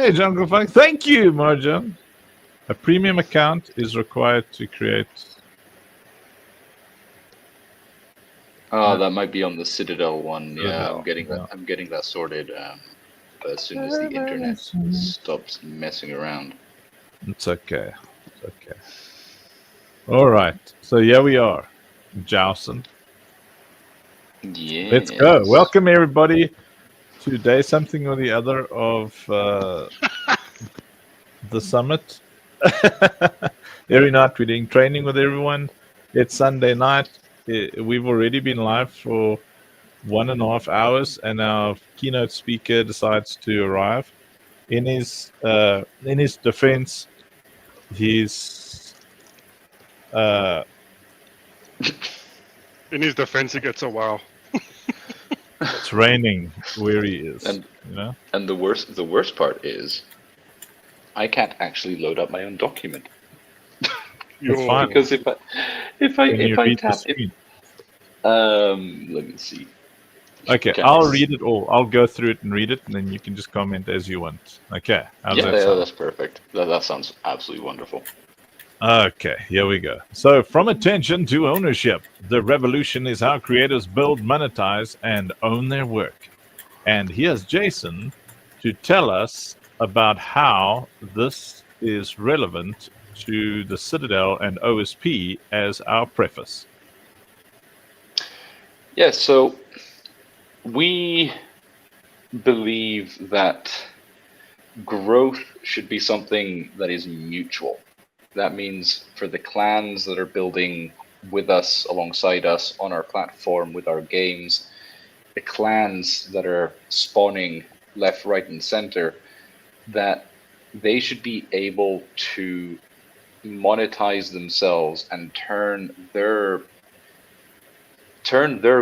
Okay, Jungle Funk. Thank you, Marjan. A premium account is required to create. Oh, that might be on the Citadel one. Yeah, Citadel, I'm getting that. yeah. I'm getting that sorted. As soon as the internet stops messing around. It's okay. It's okay. All right. So here we are, Jowson. Let's go. Yes. Welcome everybody to day something or the other of the summit. Every night we're doing training with everyone. It's Sunday night. We've already been live for 1.5 hours, and our keynote speaker decides to arrive. In his defense, he's In his defense, he gets a wow. it's raining where he is. And You know, and the worst part is, I can't actually load up my own document it's fine. because if Can you I read the tap screen? let me see. Okay, Can I'll I read it all. I'll go through it and read it, and then you can just comment as you want. Okay, how's Yeah, that sound? that's perfect. That sounds absolutely wonderful. Okay, here we go. So, from attention to ownership, the revolution is how creators build, monetize, and own their work. And here's Jason to tell us about how this is relevant to the Citadel and OSP as our preface. Yeah, so we believe that growth should be something that is mutual. That means for the clans that are building with us, alongside us on our platform with our games, the clans that are spawning left, right, and center, that they should be able to monetize themselves and turn their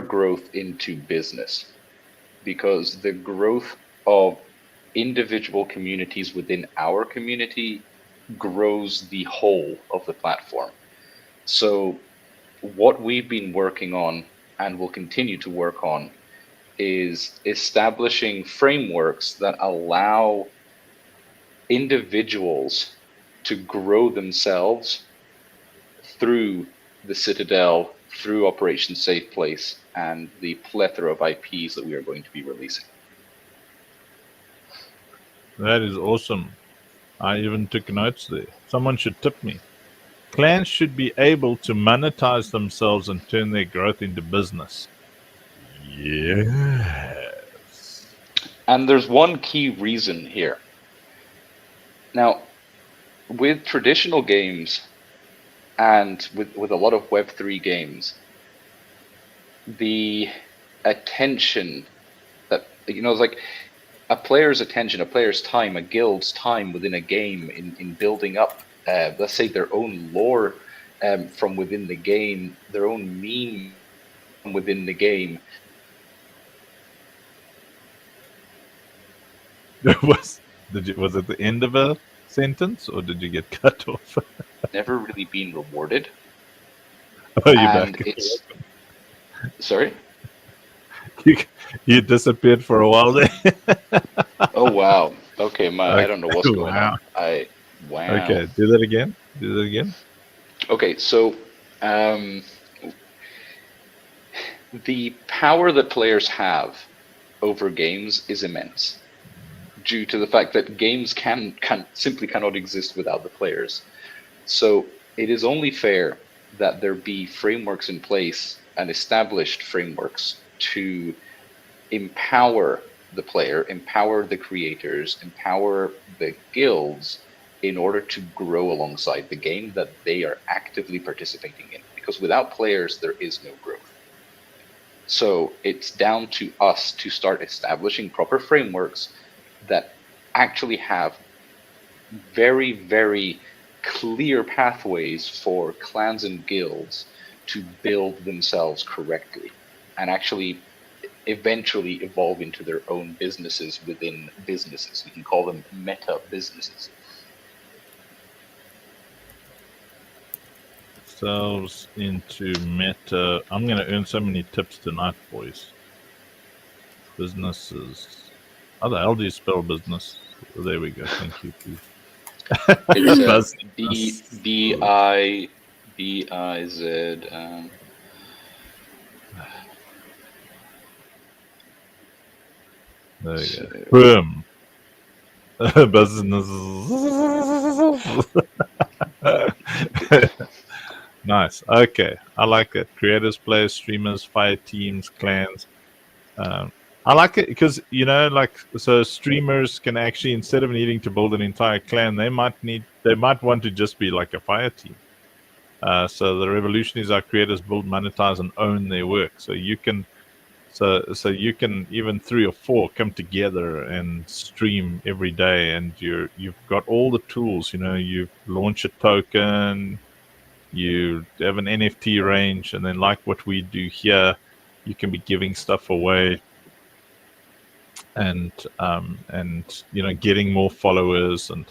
growth into business, because the growth of individual communities within our community grows the whole of the platform. So what we've been working on and will continue to work on is establishing frameworks that allow individuals to grow themselves through the Citadel, through Operation Safe Place, and the plethora of IPs that we are going to be releasing. That is awesome. I even took notes there. Someone should tip me. Clans should be able to monetize themselves and turn their growth into business. Yes. And there's one key reason here. Now, with traditional games and with a lot of Web3 games, the attention that, it's like a player's attention, a player's time, a guild's time within a game in building up, let's say, their own lore from within the game, their own meme from within the game. was it the end of a sentence, or did you get cut off? Never really been rewarded. Oh, you're And back. it's sorry. You disappeared for a while there. Oh wow. Okay, I don't know what's going Wow. on. Wow. Okay, do that again. Do that again. Okay, so the power that players have over games is immense, due to the fact that games simply cannot exist without the players. So it is only fair that there be frameworks in place and established frameworks to empower the player, empower the creators, empower the guilds in order to grow alongside the game that they are actively participating in. Because without players, there is no growth. So it's down to us to start establishing proper frameworks that actually have very, very clear pathways for clans and guilds to build themselves correctly and actually eventually evolve into their own businesses within businesses. You can call them meta businesses. Selves into meta. I'm going to earn so many tips tonight, boys. Businesses. How the hell do you spell business? There we go. Thank you. Pete. It's Buzz. BIZ. There we go. Boom. Business. Nice. Okay. I like it. Creators, players, streamers, fire teams, clans. I like it because, so streamers can actually, instead of needing to build an entire clan, they might want to just be like a fire team. So the revolution is our creators build, monetize, and own their work. So you can, you can, even 3 or 4 come together and stream every day, and you've got all the tools. You launch a token, you have an NFT range, and then like what we do here, you can be giving stuff away. And getting more followers, and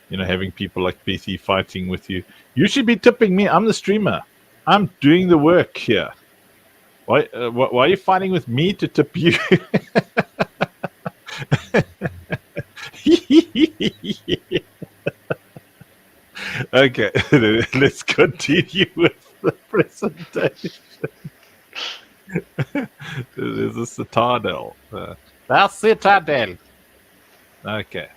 having people like BT fighting with you. You should be tipping me. I'm the streamer. I'm doing the work here. Why are you fighting with me to tip you? Okay, let's continue with the presentation. There's a citadel. That's Citadel. Okay.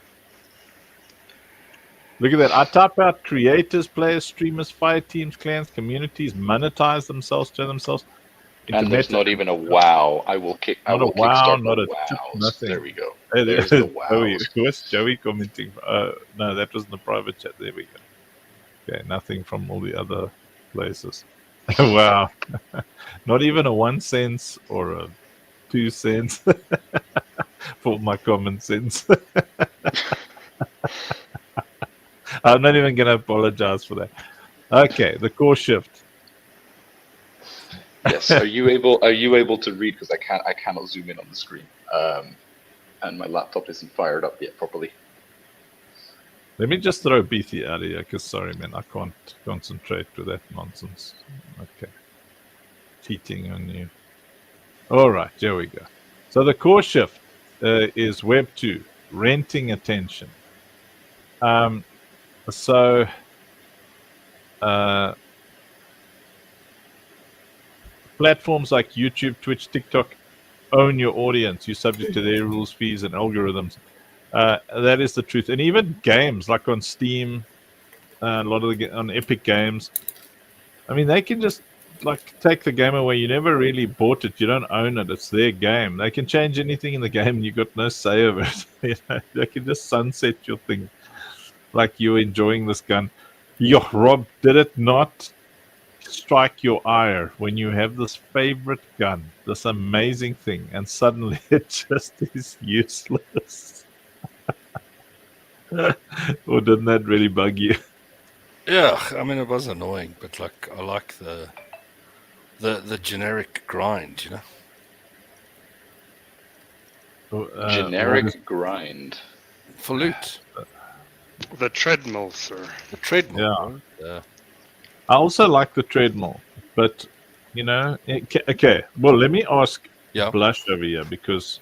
Look at that. I type out creators, players, streamers, fire teams, clans, communities, monetize themselves to themselves. And there's not even a wow. I will kickstart not a wows. tip, nothing. There we go. Hey, There's the wows. Who's Joey commenting? No, that was in the private chat. There we go. Okay, nothing from all the other places. Wow. Not even a 1 cent or a 2 cents for my common sense. I'm not even going to apologize for that. Okay, the core shift. Yes. Are you able to read? Because I cannot zoom in on the screen, and my laptop isn't fired up yet properly. Let me just throw BT out of here, because sorry, man, I can't concentrate with that nonsense. Okay. Cheating on you. All right, here we go. So the core shift is Web 2, renting attention. Platforms like YouTube, Twitch, TikTok own your audience. You're subject to their rules, fees, and algorithms. That is the truth. And even games like on Steam, a lot of on Epic Games, I mean, they can just take the game away. You never really bought it. You don't own it. It's their game. They can change anything in the game, and you got no say over it. They can just sunset your thing, like you're enjoying this gun. Yo, Rob, did it not strike your ire when you have this favorite gun, this amazing thing, and suddenly it just is useless? Or didn't that really bug you? Yeah, I mean, it was annoying, but I like the generic grind, Generic grind for loot. The treadmill, sir. The treadmill. Yeah. I also like the treadmill, but okay. Well, let me ask Blush over here, because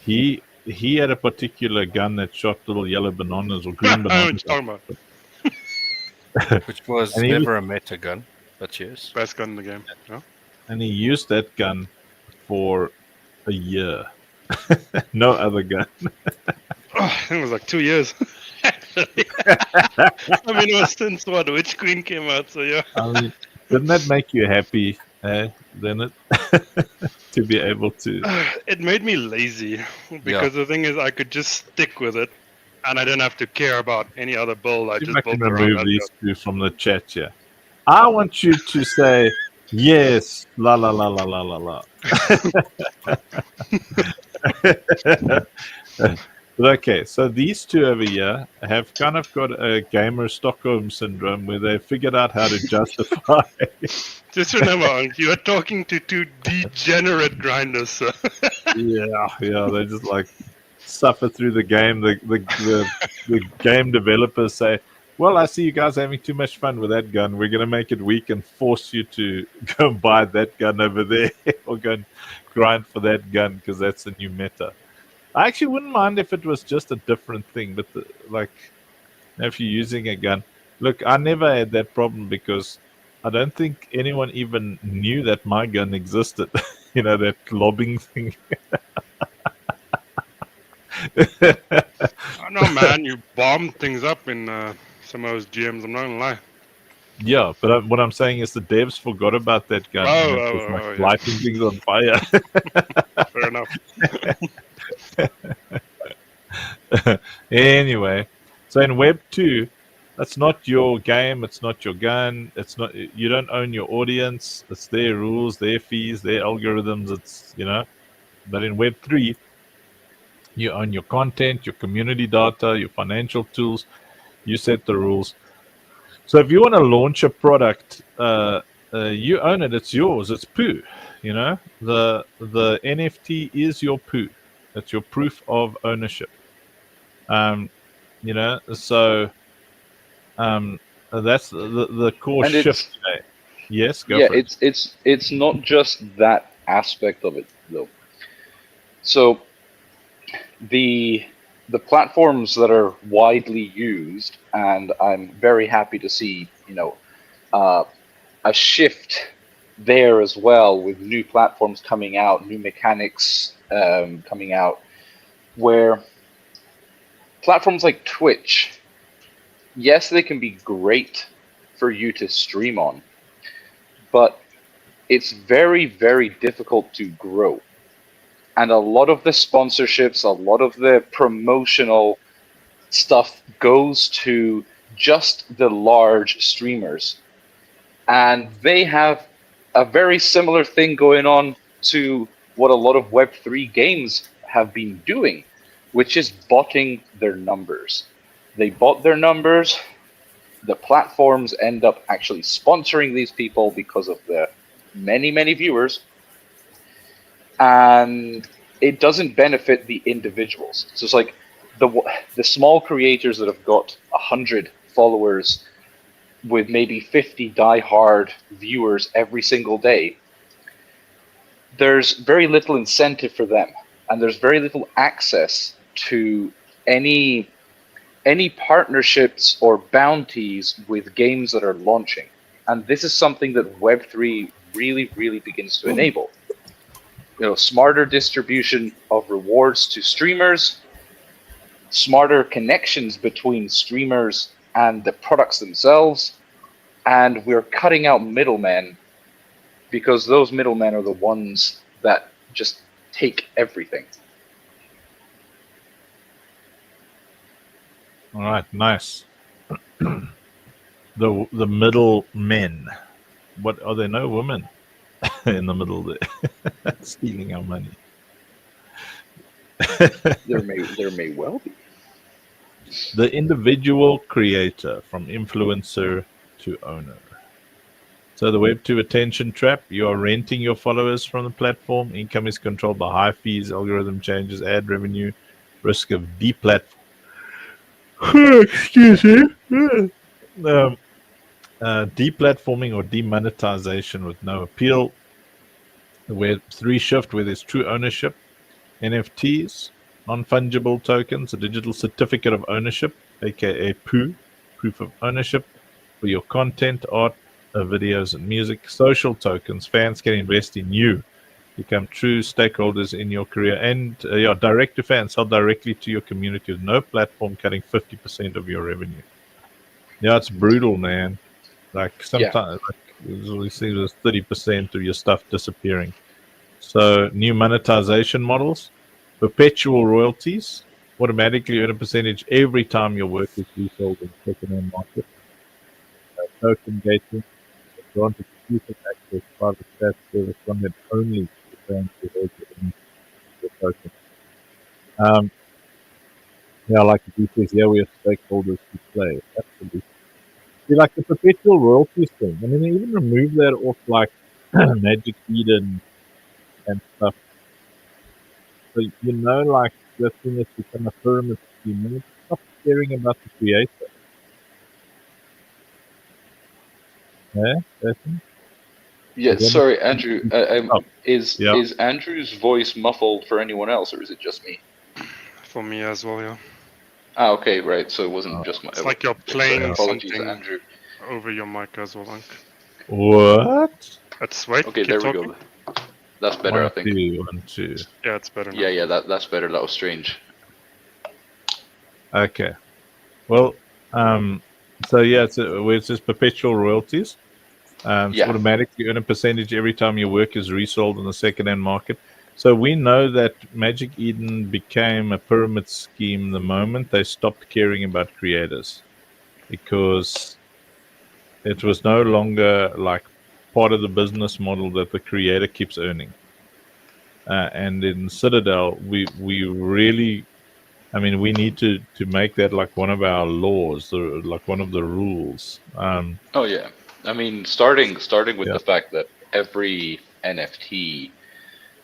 he had a particular gun that shot little yellow bananas or green bananas. Which was never a meta gun, but yes. Best gun in the game. Yeah. And he used that gun for a year. No other gun. It was like 2 years. Actually. I mean, it was since Witch Queen came out, so yeah. Didn't that make you happy, then to be able to? It made me lazy, because the thing is, I could just stick with it, and I didn't have to care about any other build. I just built around remove these two from the chat here. I want you to say yes, la la la la la la la. Okay, so these two over here have kind of got a gamer Stockholm syndrome, where they figured out how to justify. Just remember, you are talking to two degenerate grinders, sir. Yeah, they just suffer through the game. The game developers say, well, I see you guys are having too much fun with that gun. We're going to make it weak and force you to go and buy that gun over there, or go and grind for that gun, because that's the new meta. I actually wouldn't mind if it was just a different thing, but like if you're using a gun. Look, I never had that problem because I don't think anyone even knew that my gun existed. You know, that lobbing thing. I know, man. You bomb things up in some of those GMs. I'm not gonna lie. Yeah, but what I'm saying is the devs forgot about that gun and it was like Yeah. lighting things on fire. Fair enough. Anyway, so in Web 2, that's not your game, it's not your gun, it's not, you don't own your audience, it's their rules, their fees, their algorithms, it's, you know. But in Web 3, you own your content, your community data, your financial tools, you set the rules. So if you want to launch a product, you own it. It's yours. It's poo. You know, the NFT is your poo. It's your proof of ownership. You know, so that's the core And shift. Yes, go yeah, for it. it's not just that aspect of it though. So the platforms that are widely used, and I'm very happy to see, a shift there as well with new platforms coming out, new mechanics coming out, where platforms like Twitch, yes, they can be great for you to stream on, but it's very, very difficult to grow. And a lot of the sponsorships, a lot of the promotional stuff goes to just the large streamers. And they have a very similar thing going on to what a lot of Web3 games have been doing, which is botting their numbers. They bot their numbers. The platforms end up actually sponsoring these people because of the many, many viewers. And it doesn't benefit the individuals. So it's like the small creators that have got 100 followers with maybe 50 die-hard viewers every single day, there's very little incentive for them, and there's very little access to any partnerships or bounties with games that are launching. And this is something that Web3 really, really begins to enable. Smarter distribution of rewards to streamers, smarter connections between streamers and the products themselves, and we're cutting out middlemen, because those middlemen are the ones that just take everything. All right, nice. The middle men. What are there? No women in the middle there stealing our money. There may well be. The individual creator, from influencer to owner. So the Web2 attention trap, you are renting your followers from the platform. Income is controlled by high fees, algorithm changes, ad revenue, risk of deplatforming. Excuse me. Deplatforming or demonetization with no appeal. The Web3 shift, where there's true ownership. NFTs, non-fungible tokens, a digital certificate of ownership, aka POO, proof of ownership, for your content, art, videos, and music. Social tokens, fans can invest in you, become true stakeholders in your career, and direct to fans, sell directly to your community with no platform cutting 50% of your revenue. Yeah, it's brutal, man. Like sometimes, we see there's 30% of your stuff disappearing. So new monetization models, perpetual royalties, automatically earn a percentage every time your work is resold in the second-hand market. Token gating, granted exclusive access, private chat service, content only to fans who hold your token. Like the says, we have stakeholders to play. Absolutely. See, like the perpetual royalties thing. I mean, they even remove that off like Magic Eden and stuff. So like the thing has become a pyramid scheme. Stop caring about the creator. Yeah, Jason? Yeah, sorry, Andrew. Is Andrew's voice muffled for anyone else, or is it just me? for me as well. Yeah, Ah, okay, right. So it wasn't just my. it's like you're playing Apologies, something Andrew. over your mic as well. Like, What? that's wait. Okay, keep there we talking. go. That's better, I think. 1, 2. Yeah, it's better now. Yeah, that's better. That was strange. Okay. Well, so yeah, where it says perpetual royalties. So Yeah. automatically earn a percentage every time your work is resold in the second-hand market. So we know that Magic Eden became a pyramid scheme the moment they stopped caring about creators, because it was no longer like part of the business model that the creator keeps earning. And in Citadel, we really, I mean, we need to make that like one of our laws, like one of the rules. Oh yeah. I mean, starting with Yeah. the fact that every NFT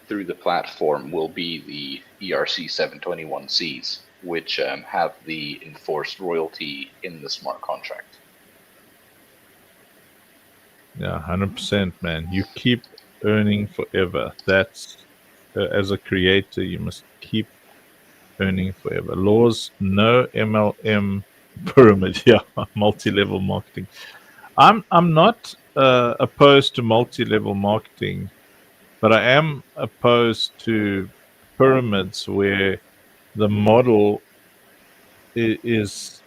through the platform will be the ERC 721Cs, which have the enforced royalty in the smart contract. Yeah, 100%, man. You keep earning forever. That's as a creator, you must keep earning forever. Laws, no MLM pyramid. Yeah, multi-level marketing. I'm not opposed to multi-level marketing, but I am opposed to pyramids where the model is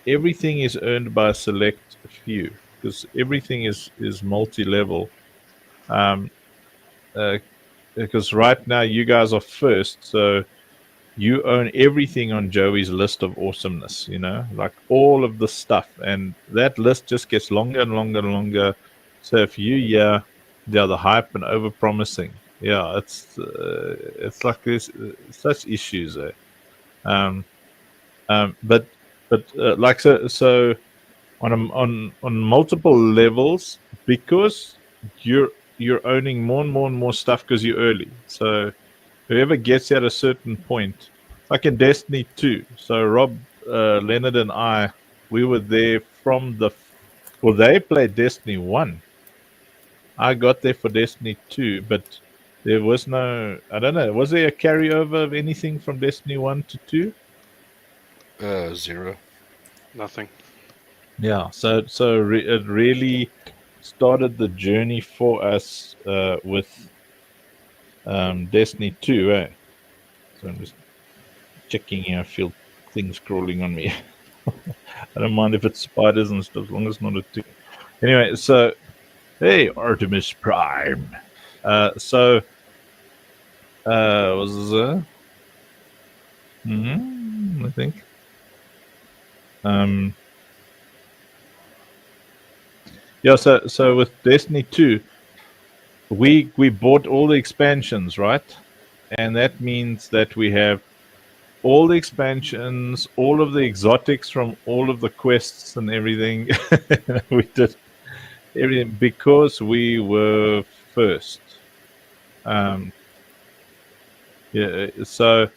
everything is earned by a select few, because everything is multi-level. Because right now you guys are first, so you own everything on Joey's list of awesomeness, like all of the stuff, and that list just gets longer and longer and longer. So if the hype and over promising, it's like there's such issues there. But like so on multiple levels, because you're owning more and more and more stuff because you're early. So whoever gets at a certain point, like in Destiny 2. So Rob, Leonard, and I, we were there from they played Destiny 1. I got there for Destiny 2, but there was no, I don't know, was there a carryover of anything from Destiny 1 to 2? 0. Nothing. Yeah, so it really started the journey for us with Destiny 2, eh? So I'm just checking here. I feel things crawling on me. I don't mind if it's spiders and stuff, as long as it's not a 2. Anyway, so hey, Artemis Prime. So was I think. Yeah, so with Destiny 2, we bought all the expansions, right? And that means that we have all the expansions, all of the exotics from all of the quests and everything. We did everything because we were first. Yeah, so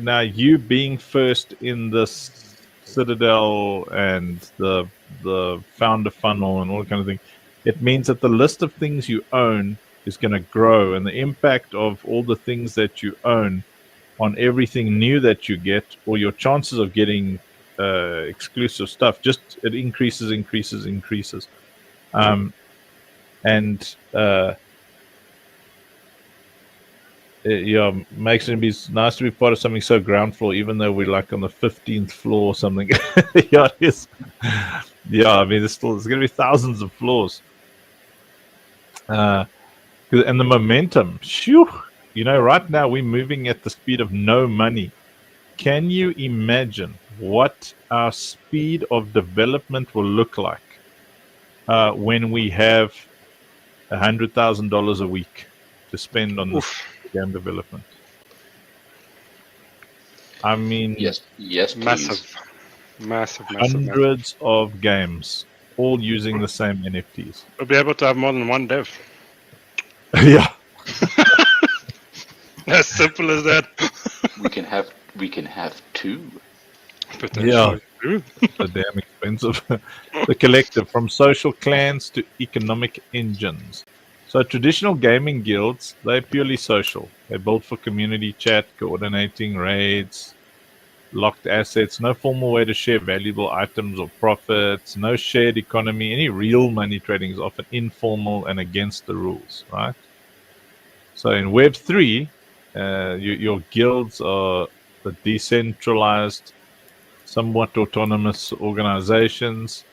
now you being first in this Citadel and the founder funnel and all that kind of thing, it means that the list of things you own is going to grow, and the impact of all the things that you own on everything new that you get, or your chances of getting exclusive stuff, just it increases. Makes it be nice to be part of something so ground floor, even though we're like on the 15th floor or something. Yeah, it is. Yeah, I mean, there's going to be thousands of floors. And the momentum, shoo, right now we're moving at the speed of no money. Can you imagine what our speed of development will look like when we have $100,000 a week to spend on this game development? I mean, yes, massive. Hundreds of games, all using the same NFTs. We'll be able to have more than one dev. Yeah. As simple as that. we can have 2. Yeah. So damn expensive. The collective, from social clans to economic engines. So traditional gaming guilds, they're purely social. They're built for community chat, coordinating raids, locked assets, no formal way to share valuable items or profits, no shared economy. Any real money trading is often informal and against the rules, right? So in Web3, your guilds are the decentralized, somewhat autonomous organizations,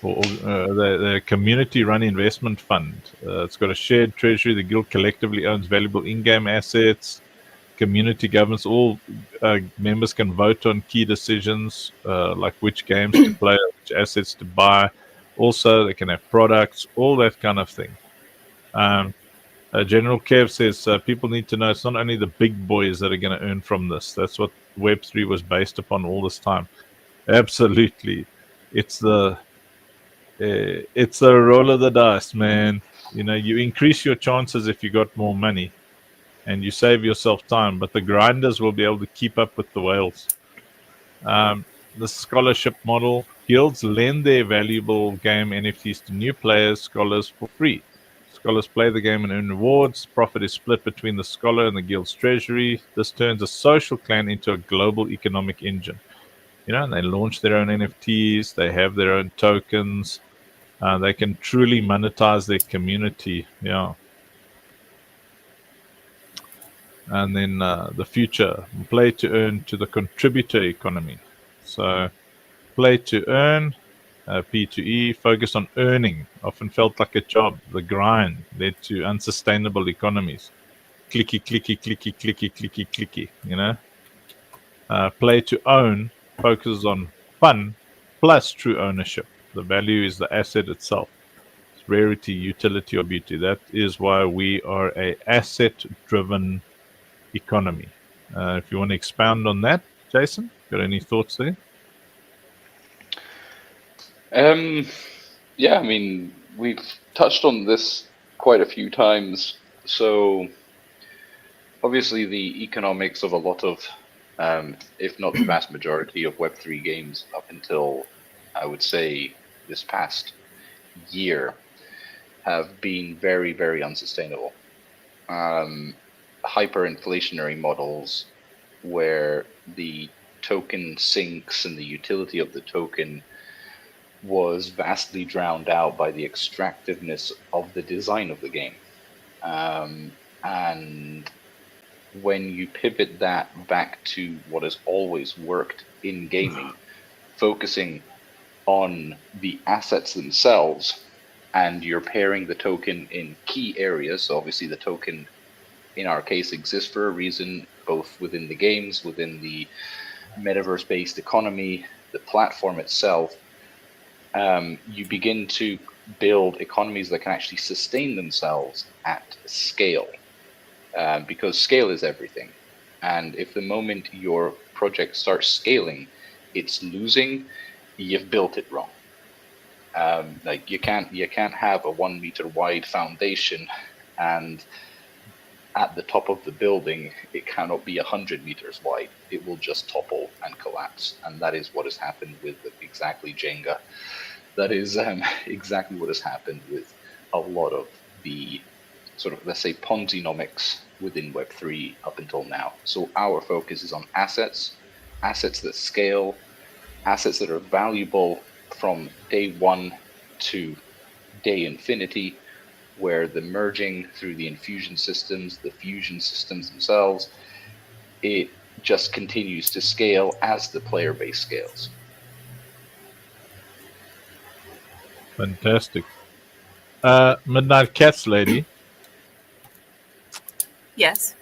or the community-run investment fund. It's got a shared treasury. The guild collectively owns valuable in-game assets. Community governance. All members can vote on key decisions, like which games to play, which assets to buy. Also, they can have products, all that kind of thing. General Kev says people need to know it's not only the big boys that are going to earn from this. That's what Web3 was based upon all this time. Absolutely. It's a roll of the dice, man. You know, you increase your chances if you got more money, and you save yourself time. But the grinders will be able to keep up with the whales. The scholarship model: guilds lend their valuable game NFTs to new players, scholars, for free. Scholars play the game and earn rewards. Profit is split between the scholar and the guild's treasury. This turns a social clan into a global economic engine. You know, and they launch their own NFTs. They have their own tokens. They can truly monetize their community. Yeah. And then the future: play to earn to the contributor economy. So play to earn, P2E, focus on earning, often felt like a job. The grind led to unsustainable economies. Clicky, clicky, clicky, clicky, clicky, clicky, you know. Play to own focuses on fun plus true ownership. The value is the asset itself. It's rarity, utility, or beauty. That is why we are a asset-driven economy. If you want to expound on that, Jason, got any thoughts there? Yeah, I mean, we've touched on this quite a few times. So, obviously, the economics of a lot of, if not the vast majority of Web3 games up until, I would say, this past year, have been very, very unsustainable. Hyperinflationary models where the token sinks and the utility of the token was vastly drowned out by the extractiveness of the design of the game. And when you pivot that back to what has always worked in gaming, focusing on the assets themselves, and you're pairing the token in key areas. So obviously the token in our case exists for a reason, both within the games, within the metaverse-based economy, the platform itself. You begin to build economies that can actually sustain themselves at scale, because scale is everything. And if the moment your project starts scaling, it's losing, you've built it wrong. Like you can't have a 1 meter wide foundation, and at the top of the building, it cannot be 100 meters wide. It will just topple and collapse, and that is what has happened with exactly Jenga. That is exactly what has happened with a lot of the sort of, let's say, Ponzi-nomics within Web3 up until now. So our focus is on assets that scale, assets that are valuable from day one to day infinity, where the merging through the infusion systems, the fusion systems themselves, it just continues to scale as the player base scales. Fantastic. Midnight Cats lady, Yes.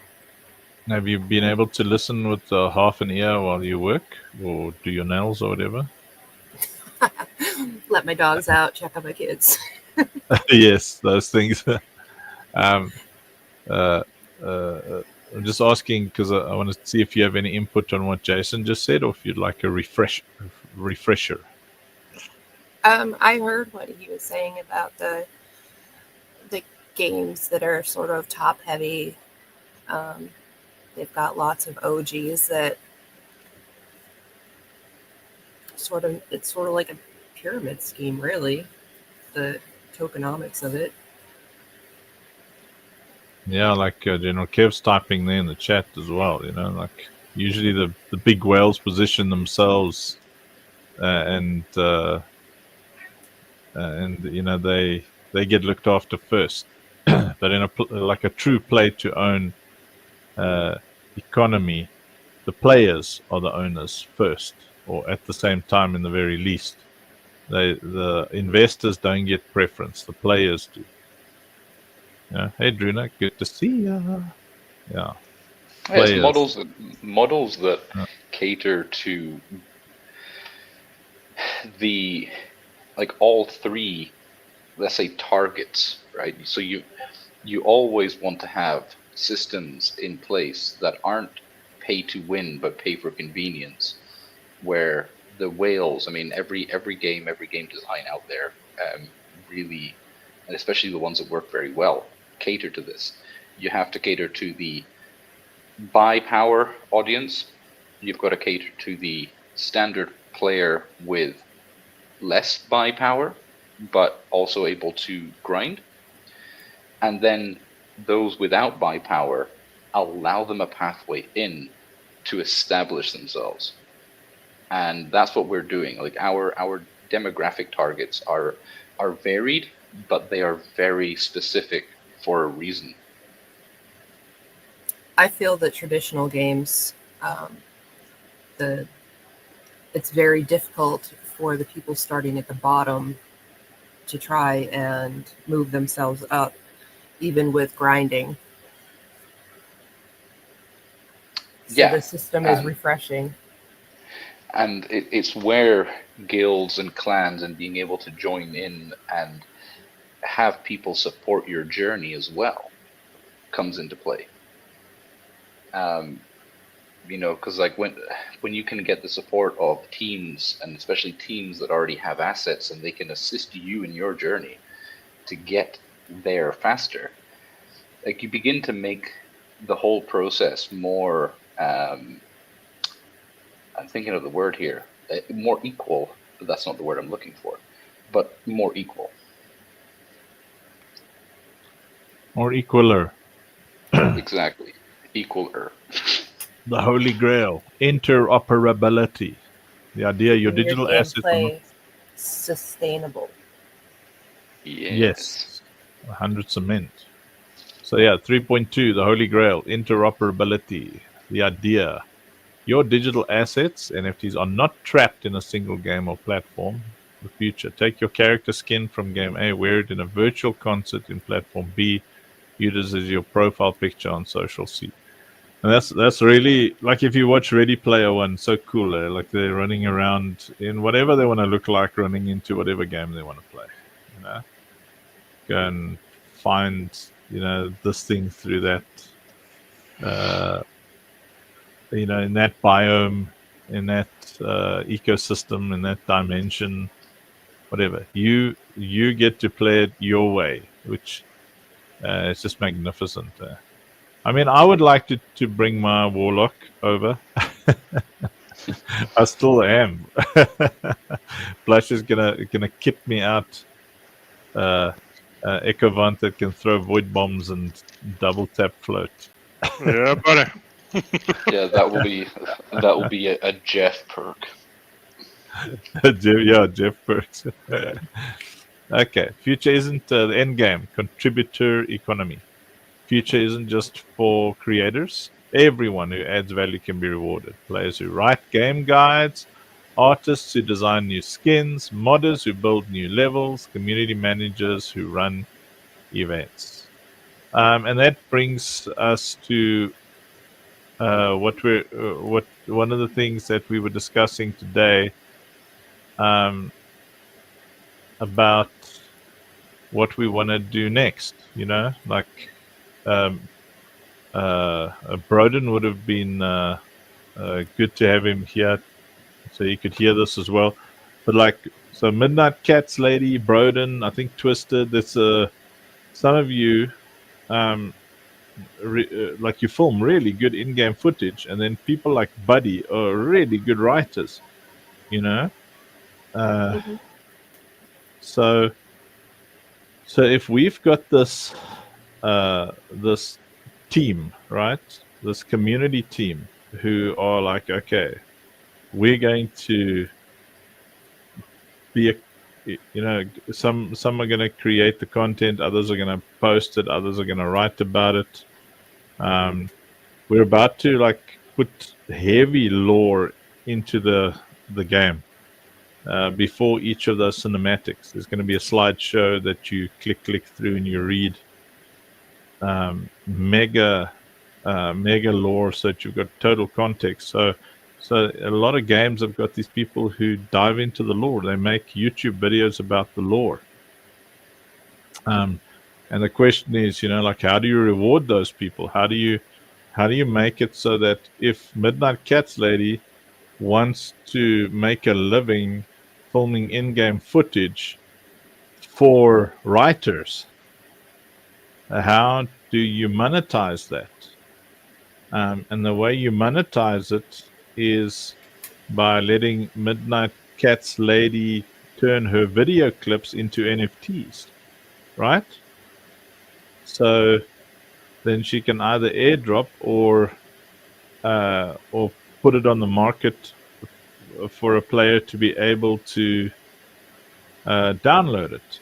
have you been able to listen with half an ear while you work or do your nails or whatever? Let my dogs out, check on my kids. Yes, those things. um, uh, I'm just asking because I want to see if you have any input on what Jason just said, or if you'd like a refresher. I heard what he was saying about the games that are sort of top heavy. They've got lots of OGs that it's sort of like a pyramid scheme, really. The tokenomics of it. Yeah, like General Kev's typing there in the chat as well. Like usually the big whales position themselves, and they get looked after first. But in like a true play to own economy, the players are the owners first, or at the same time, in the very least. The investors don't get preference; the players do. Yeah. Hey, Druna, good to see ya. Yeah. Yeah, it's Players. models that Yeah. cater to the like all three, let's say, targets, right? So you always want to have systems in place that aren't pay to win but pay for convenience, where the whales, I mean, every game design out there, really, and especially the ones that work very well, cater to this. You have to cater to the buy power audience. You've got to cater to the standard player with less buy power, but also able to grind. And then those without buy power, allow them a pathway in to establish themselves. And that's what we're doing. Like our demographic targets are varied, but they are very specific for a reason. I feel that traditional games, it's very difficult for the people starting at the bottom to try and move themselves up, even with grinding. So Yeah, the system is refreshing. And it's where guilds and clans and being able to join in and have people support your journey as well comes into play. Because like when you can get the support of teams, and especially teams that already have assets, and they can assist you in your journey to get there faster, like you begin to make the whole process more. I'm thinking of the word here, more equal, but that's not the word I'm looking for. But more equal. More equaler. Exactly, equaler. The Holy Grail, interoperability. The idea your And digital your assets are not. gameplay sustainable. Yes, 100%. So yeah, 3.2, the Holy Grail, interoperability. The idea your digital assets, NFTs, are not trapped in a single game or platform. The future. Take your character skin from game A, wear it in a virtual concert in platform B, use it as your profile picture on social C. And that's really, like, if you watch Ready Player One, so cool. Like they're running around in whatever they want to look like, running into whatever game they want to play. Go and find this thing through that. In that biome, in that ecosystem, in that dimension, whatever. You get to play it your way, which is just magnificent. I mean, I would like to bring my warlock over. I still am. Blush is gonna kick me out. Echovant that can throw void bombs and double tap float. Yeah, buddy. Yeah, that will be a Jeff perk. Jeff Perks. Okay, future isn't the end game. Contributor economy. Future isn't just for creators. Everyone who adds value can be rewarded. Players who write game guides, artists who design new skins, modders who build new levels, community managers who run events. And that brings us to what one of the things that we were discussing today, about what we want to do next. Like Broden would have been good to have him here so he could hear this as well. But so Midnight Cats Lady, Broden, I think Twisted, there's some of you you film really good in-game footage, and then people like Buddy are really good writers, So if we've got this this team, right? This community team who are like, okay, we're going to be some are going to create the content, others are going to post it, others are going to write about it. We're about to like put heavy lore into the game. Before each of those cinematics, there's going to be a slideshow that you click through and you read. Mega lore, so that you've got total context. So a lot of games have got these people who dive into the lore. They make YouTube videos about the lore. And the question is, like, how do you reward those people? How do you make it so that if Midnight Cats Lady wants to make a living filming in-game footage for writers, how do you monetize that? And the way you monetize it is by letting Midnight Cats Lady turn her video clips into NFTs, right? So then she can either airdrop or put it on the market for a player to be able to download it,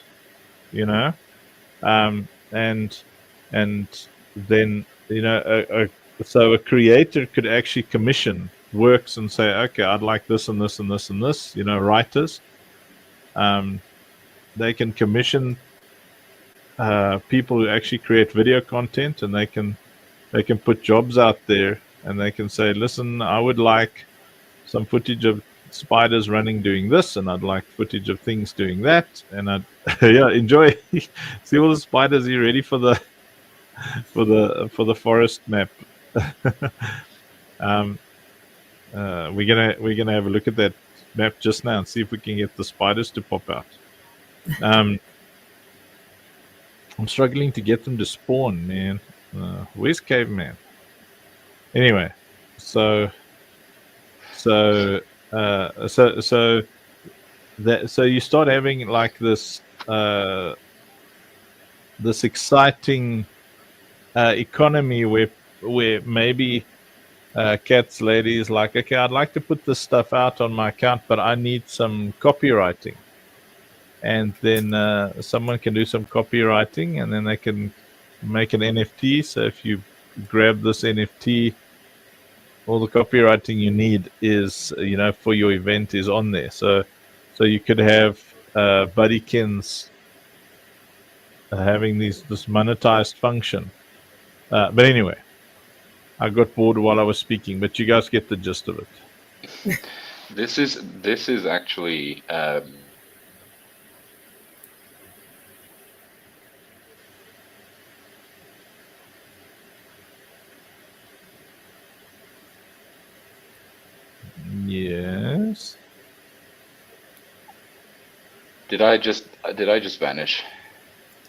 and then so a creator could actually commission works and say, okay, I'd like this and this and this and this. Writers, they can commission people who actually create video content, and they can put jobs out there, and they can say, listen, I would like some footage of spiders running doing this, and I'd like footage of things doing that, and I'd enjoy. See all the spiders. Are you ready for the forest map? We're gonna have a look at that map just now and see if we can get the spiders to pop out. I'm struggling to get them to spawn, man. Where's Caveman? Anyway, so you start having like this exciting economy where maybe Cats Lady is like, okay, I'd like to put this stuff out on my account, but I need some copywriting. And then someone can do some copywriting, and then they can make an NFT. So if you grab this NFT, all the copywriting you need is, for your event is on there. So you could have Buddykins having this monetized function. But anyway, I got bored while I was speaking, but you guys get the gist of it. This is actually Yes. Did I just vanish?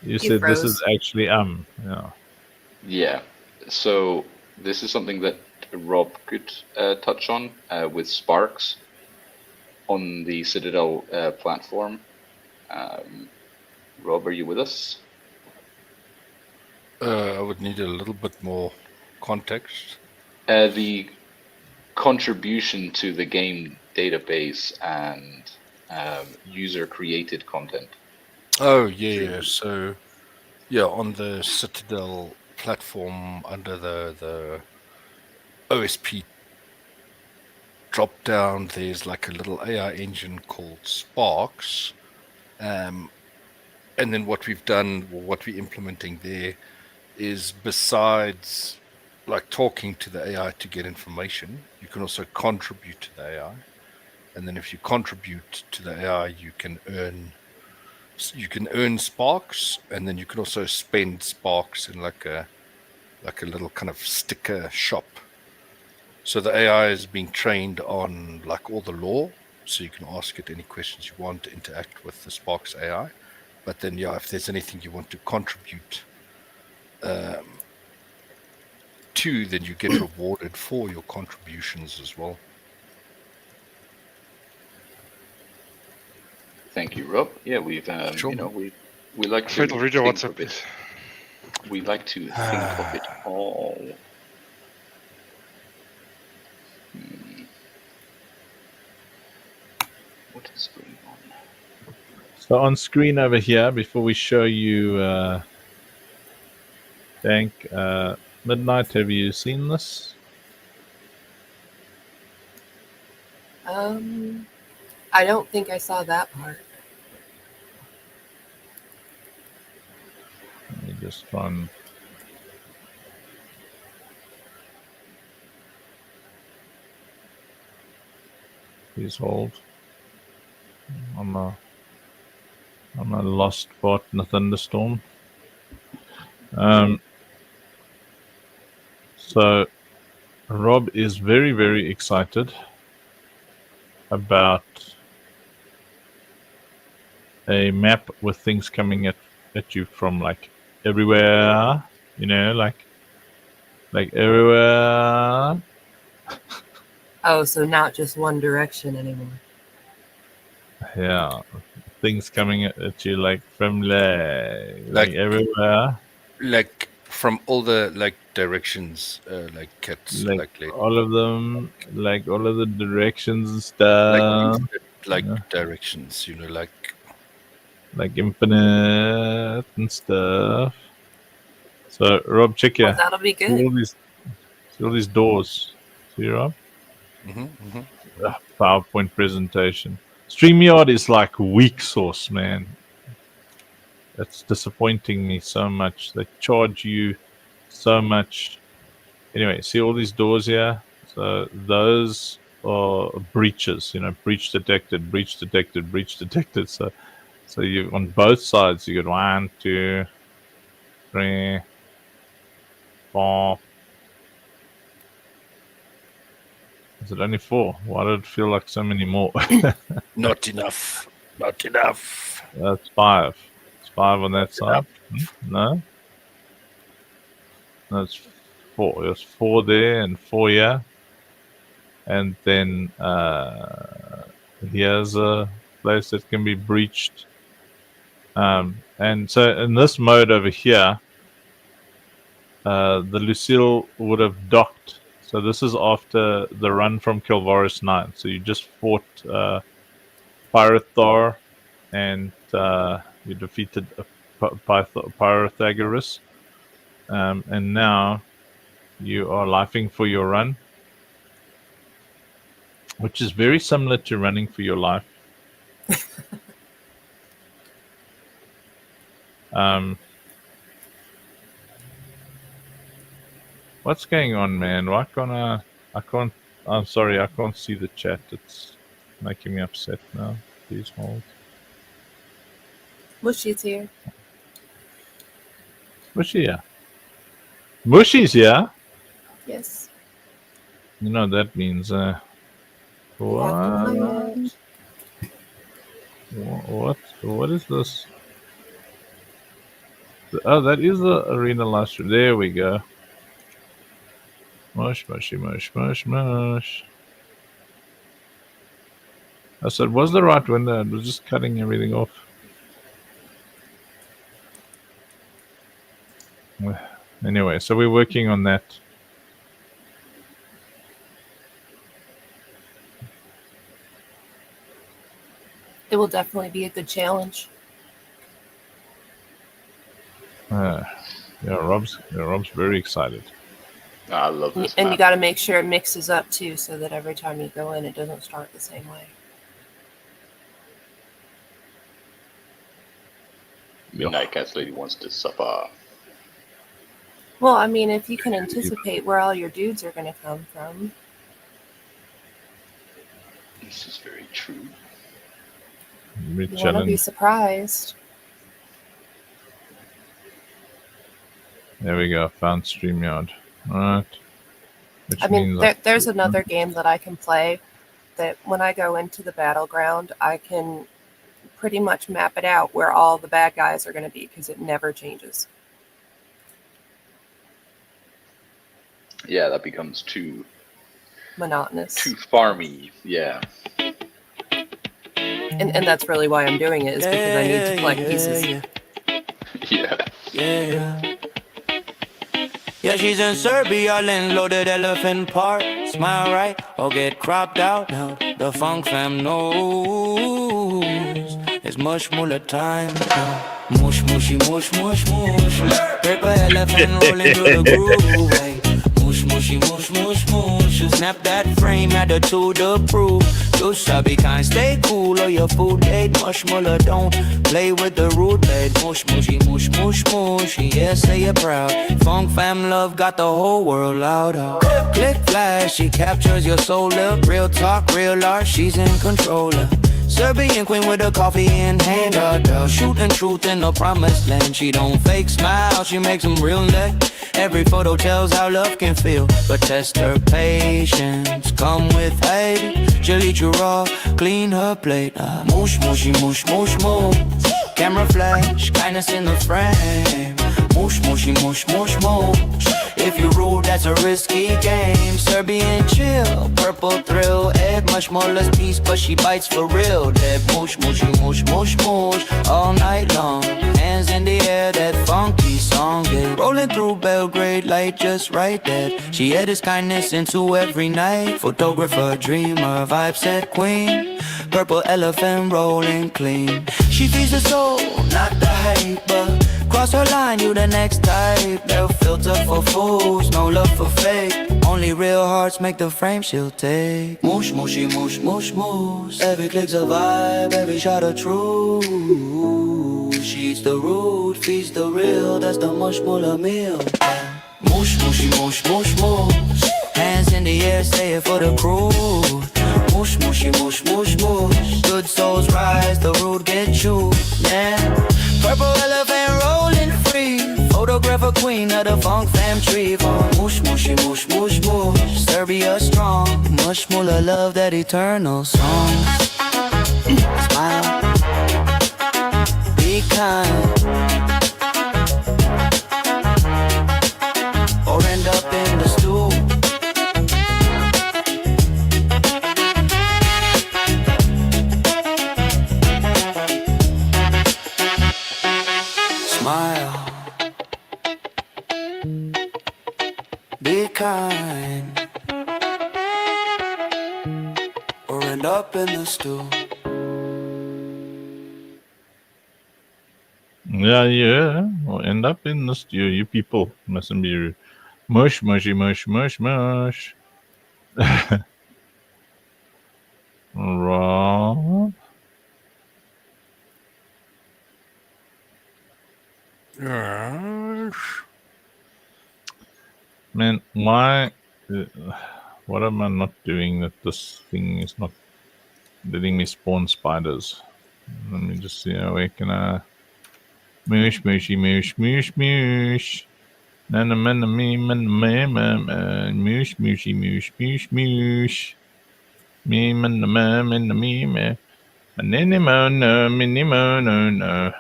You said froze. this is actually yeah. Yeah. So this is something that Rob could touch on with Sparks on the Citadel platform. Rob, are you with us? I would need a little bit more context. The contribution to the game database and user-created content. Oh, yeah. So, on the Citadel platform under the OSP drop-down, there's like a little AI engine called Sparks. And then what we've done, or what we're implementing there, is besides like talking to the AI to get information, you can also contribute to the AI. And then if you contribute to the AI, you can earn Sparks, and then you can also spend Sparks in like a little kind of sticker shop. So the AI is being trained on like all the lore, so you can ask it any questions you want to interact with the Sparks AI. But then, if there's anything you want to contribute to, then you get rewarded for your contributions as well. Thank you, Rob. Yeah, we've Sure. we like to Fatal reader, think what's a up? bit. We like to think of it all. What is going on? So on screen over here, before we show you Dank, Midnight, have you seen this? I don't think I saw that part. Let me just try and... Please hold. I'm a lost spot in a thunderstorm. So Rob is very, very excited about a map with things coming at you from like everywhere, you know, like everywhere. Oh, so not just one direction anymore. Yeah, things coming at you like from like everywhere, Like from all the like directions, like cats, like like all of them, like all of the directions and stuff, like yeah. directions, you know, like infinite and stuff. So Rob, check Well, here. that'll be See good. all these doors. See, Rob? PowerPoint presentation. StreamYard is like weak sauce, man. It's disappointing me so much. They charge you so much. Anyway, see all these doors here? So those are breaches, you know, breach detected, breach detected, breach detected. So you on both sides you got 1, 2, 3, 4. Is it only 4? Why did it feel like so many more? not enough. Not enough. That's 5. It's 5 on that side. No? That's 4. There's 4 there and 4 here. And then here's a place that can be breached. And so in this mode over here, the Lucille would have docked. So this is after the run from Kilvaris 9. So you just fought Pyrothor and you defeated Pythagoras. And now you are lifing for your run, which is very similar to running for your life. What's going on, man? Why can't I can't. I'm sorry, I can't see the chat. It's making me upset now. Please hold. Mushy's here. Mushy, yeah. Mushy's here. Yes. You know that means what? What is this? Oh, that is the arena live stream. There we go. Mush, mushy, mush, mush, mush. I said, was the right window? It was just cutting everything off. Anyway, so we're working on that. It will definitely be a good challenge. Yeah, Rob's very excited. I love this. And map. you got to make sure it mixes up too, so that every time you go in, it doesn't start the same way. Midnight Cat Lady wants to supper. Well, I mean, if you can anticipate where all your dudes are going to come from. This is very true. We You want to be surprised. There we go. Found StreamYard. All right. Which I mean, means there's another game that I can play that when I go into the battleground, I can pretty much map it out where all the bad guys are going to be because it never changes. Yeah, that becomes too Monotonous. too farmy. Yeah. And that's really why I'm doing it, is because I need to collect pieces. Yeah. Yeah, she's in Serbia, in loaded elephant park. Smile right or get cropped out. Now the funk fam knows it's mush muller time now. Mush mushy mush mush mush. Paper elephant rolling through the groove. Hey. Mush mushy mush mush mush. Snap that frame, attitude approved. You shall be kind, stay cool or your food date. Mush muller, don't play with the root bait. Mush mushy mush mush mush. Yeah, say you're proud. Funk fam love got the whole world loud out. Click flash, she captures your soul. Look, real talk, real art, she's in controller. Serbian queen with a coffee in hand. Girl, shooting truth in the promised land. She don't fake smile, she makes them real neck. Every photo tells how love can feel, but test her patience. Come with baby, she'll eat you raw, clean her plate. Moosh, mushy, moosh, moosh, moosh. Camera flash, kindness in the frame. Moosh, mushy, moosh, moosh, moosh. If you rule, that's a risky game. Serbian chill, purple thrill. Egg much more less peace, but she bites for real. That moosh, mushy, moosh, moosh, moosh. All night long, hands in the air, that funky song. Yeah. Rolling through Belgrade, light just right there. She edits kindness into every night. Photographer, dreamer, vibe set queen. Purple elephant rolling clean. She feeds the soul, not the hype, but cross her line, you the next type. No filter for fools, no love for fake. Only real hearts make the frame she'll take. Moosh, mushy, moosh, moosh, moosh. Every click's a vibe, every shot a truth. She's the root, feeds the real, that's the mush muller meal. Moosh, mushy, moosh, moosh, moosh. Hands in the air, say it for the crew. Moosh, mushy, moosh, moosh, moosh. Good souls rise, the root get chewed. Yeah. Purple elephant rolling free. Photographer queen of the funk fam tree. Moosh, mushy, moosh, moosh, moosh. Serbia strong. Mush muller love that eternal song. Smile. Be kind. Or end up in the stool. Smile. Be kind. Or end up in the stool. Yeah. We'll end up in the stew. You people mustn't be mush, mushy, mush, mush, mush. Rob. Man, why? What am I not doing that this thing is not letting me spawn spiders? Let me just see. Where can I? Moosh, mushy, moosh, moosh, moosh. Nana, mana, me, mana, me, man. Moosh, mushy, moosh, moosh, moosh. Me, mana, me, mana, me, me. Manini, mono, mini, mono, no.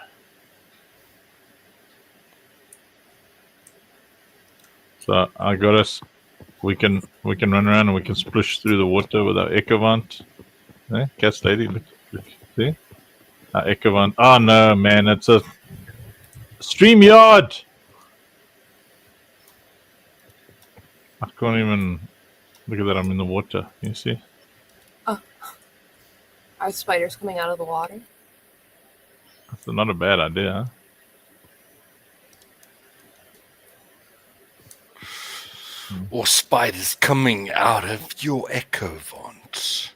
So I got us. We can run around and we can splish through the water with our Ecovant. Eh? Cat's lady, look, see? Our Ecovant. Oh no, man, it's a StreamYard. I can't even look at that. I'm in the water. You see? Are spiders coming out of the water? That's not a bad idea. Huh? Or spiders coming out of your Ecovant.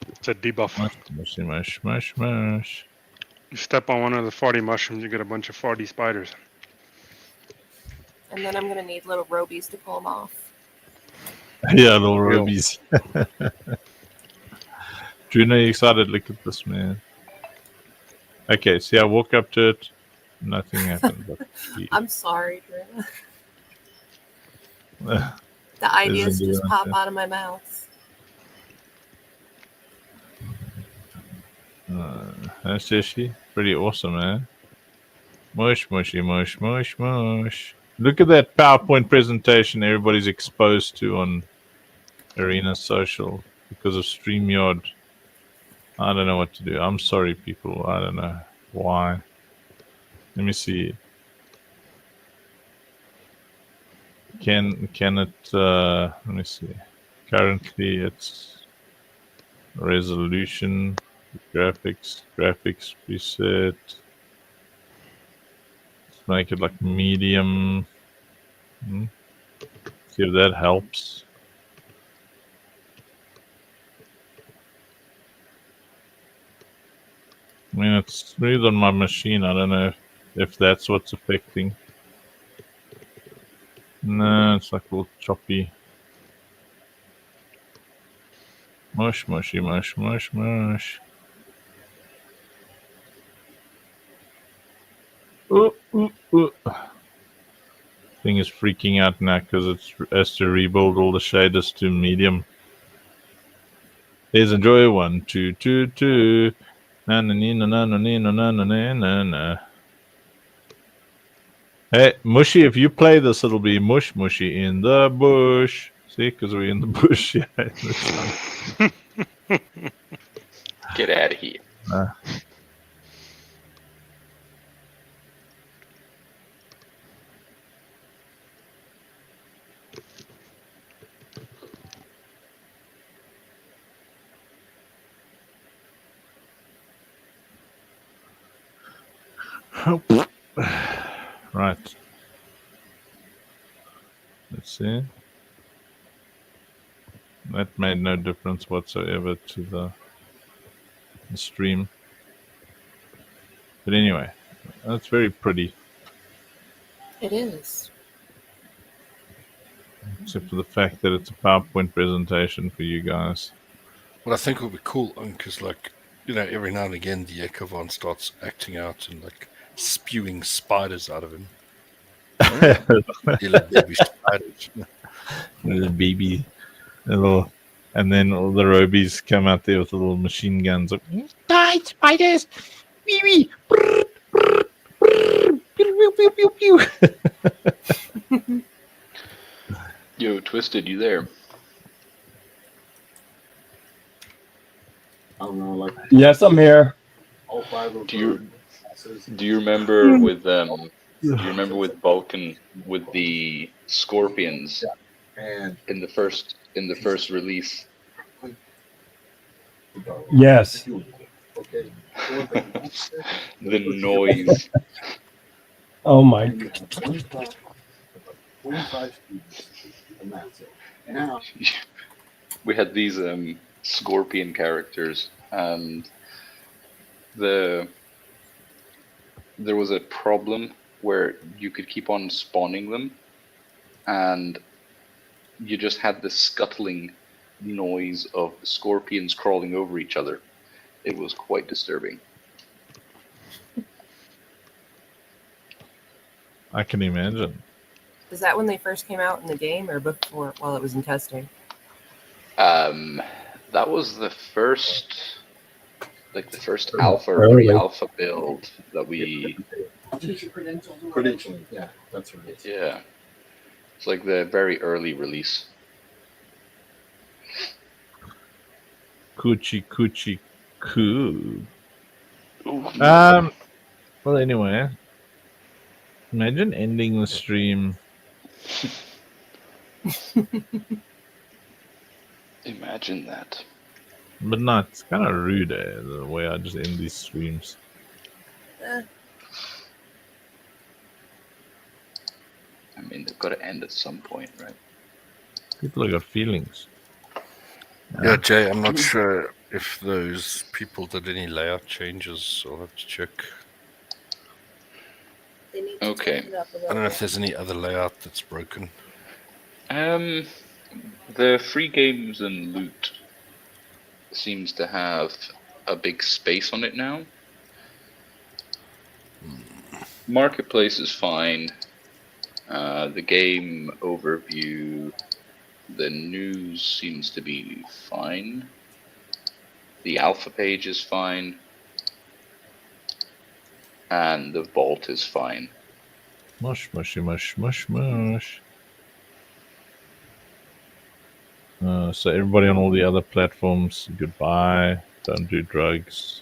It's a debuff. Mushy, mush, mush, mush. You step on one of the 40 mushrooms, you get a bunch of 40 spiders. And then I'm going to need little robies to pull them off. Yeah, little rubies. Juno, you excited? Look at this, man. Okay, see, I walk up to it. Nothing happened. But I'm sorry, Drew. The ideas just pop out of my mouth. That's actually pretty awesome, man. Mush, mushy, mush, mush, mush. Look at that PowerPoint presentation everybody's exposed to on Arena Social because of StreamYard. I don't know what to do. I'm sorry, people. I don't know why. Let me see. Can it? Let me see. Currently, it's resolution, graphics preset. Let's make it like medium. See if that helps. I mean, it's smooth on my machine. I don't know if that's what's affecting. No, it's like a little choppy. Mush, mushy, mush, mush, mush. Ooh, ooh, ooh. Thing is freaking out now because it has to rebuild all the shaders to medium. There's Enjoy 1, 2, 2, 2. Na na na na na na na na na na na. Hey, Mushy, if you play this, it'll be Mush Mushy in the bush. See, because we're in the bush. Yeah. Get out of here. Right. Let's see. That made no difference whatsoever to the stream. But anyway, that's very pretty. It is. Except for the fact that it's a PowerPoint presentation for you guys. What I think would be cool, because, like, you know, every now and again the Echovon starts acting out and, like, spewing spiders out of him. Little baby spiders. Little baby. Little, and then all the Robies come out there with the little machine guns. Like, die, spiders! Wee wee! Brrr, brrr, brrr. Pew, pew, pew, pew, pew. Yo, Twisted, you there? I don't know, like Yes, I'm here. all five of Do you- classes. Do you remember with Vulcan with the Scorpions And in the first release? Yes. okay. The noise. Oh my. 25 students, and that's it. Now, We had these Scorpion characters, and there was a problem where you could keep on spawning them, and you just had this scuttling noise of the scorpions crawling over each other. It was quite disturbing. I can imagine. Is that when they first came out in the game or before while it was in testing? That was the first, like the first alpha or Early. pre-alpha build that we. prediction, yeah, that's right. Yeah, it's like the very early release. Coochie, coochie, coo. Ooh. Well, anyway, imagine ending the stream. Imagine that. But no, it's kind of rude, the way I just end these streams. Eh, I mean, they've got to end at some point, right? People have got feelings. Yeah, Jay, I'm not sure if those people did any layout changes. I'll have to check. they need to Okay. tighten it up a I little don't know if bit. there's any other layout that's broken. The free games and loot seems to have a big space on it now. Marketplace is fine. The game overview, the news seems to be fine. The alpha page is fine. And the vault is fine. Mush, mushy, mush, mush, mush. So everybody on all the other platforms, goodbye. Don't do drugs.